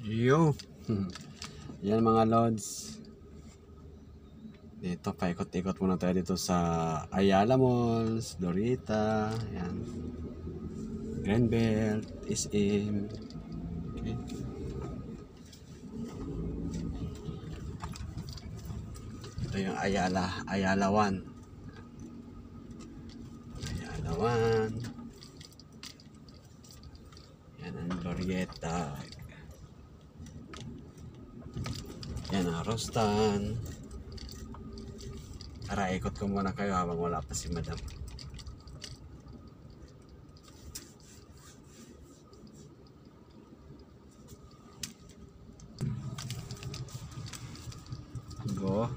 Yo. Yan mga lods. Dito paikot-ikot muna tayo dito sa Ayala Malls, Dorita, yan. Greenbelt, SM. Okay. Ito yung Ayala 1. Ayala 1. Yan ang Glorieta. Yan ang Rostan. Tara, ikot ko muna kayo habang wala pa si Madam. Go.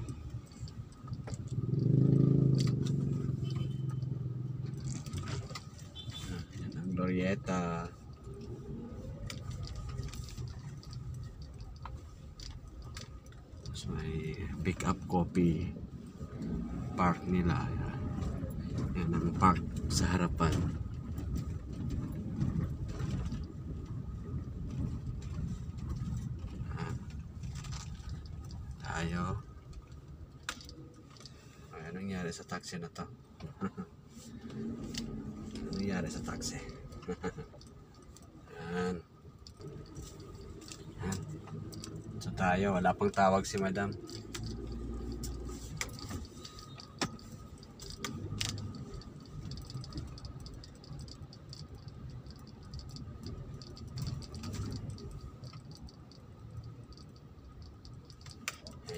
Yan ang Glorieta. So, may pick up coffee park nila. Yan ang park sa harapan. Tayo. Ay, anong nangyari sa taxi na to? Anong nangyari sa taxi? Yan. Yan. So tayo, wala pang tawag si Madam.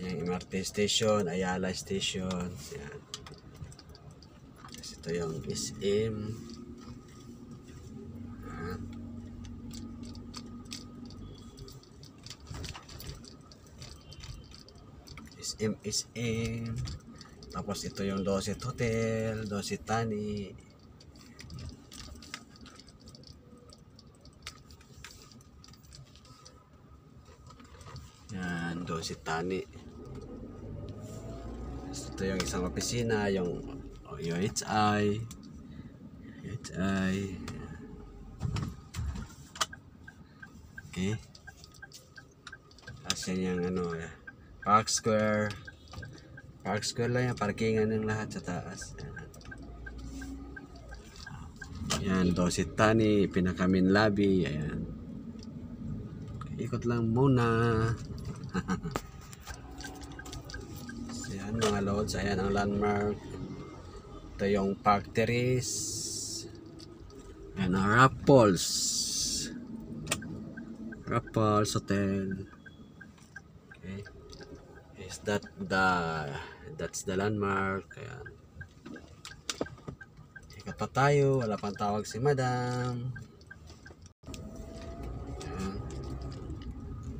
Yan yung MRT station, Ayala station. Yan. Kasi ito yung SM. Yan. SM. Tapos ito yung Dosit Hotel, Dosit Tani. Yan, Dosit Tani. Ito yung isang opisina, yung UHI. Okay. Tapos yan yung ano, Park Square. Park Square lang yan, parkingan ng lahat sa taas. Yan, Dosit Tani, pinakamin lobby. Ayan. Ikot lang muna. So, yan mga lods, ayan ang landmark. Ito yung Park Terrace. Ayan ang Raffles Hotel. Okay. Is that's the landmark. Ayan. Ikot pa tayo, wala pang tawag si Madam. Ayan.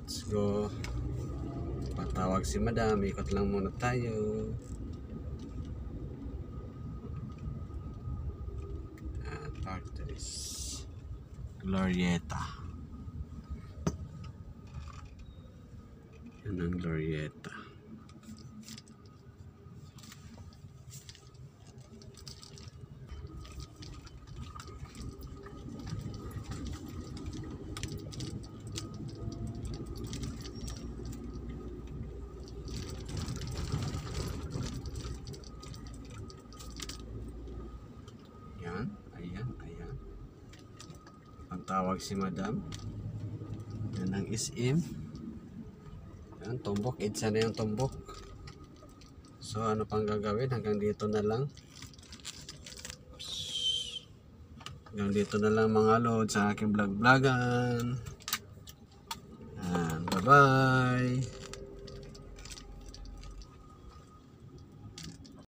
Let's go. Patawag si Madam, ikot lang muna tayo. Ayan, Park Terrace, Glorieta. Yan ang Glorieta. Ayan. Pantawag si Madam. Yan ang SM. Yan, tumbok. Edsa na yung tumbok. So, ano pang gagawin? Hanggang dito na lang. Hanggang dito na lang mga load sa aking vlog-vlogan. Bye-bye.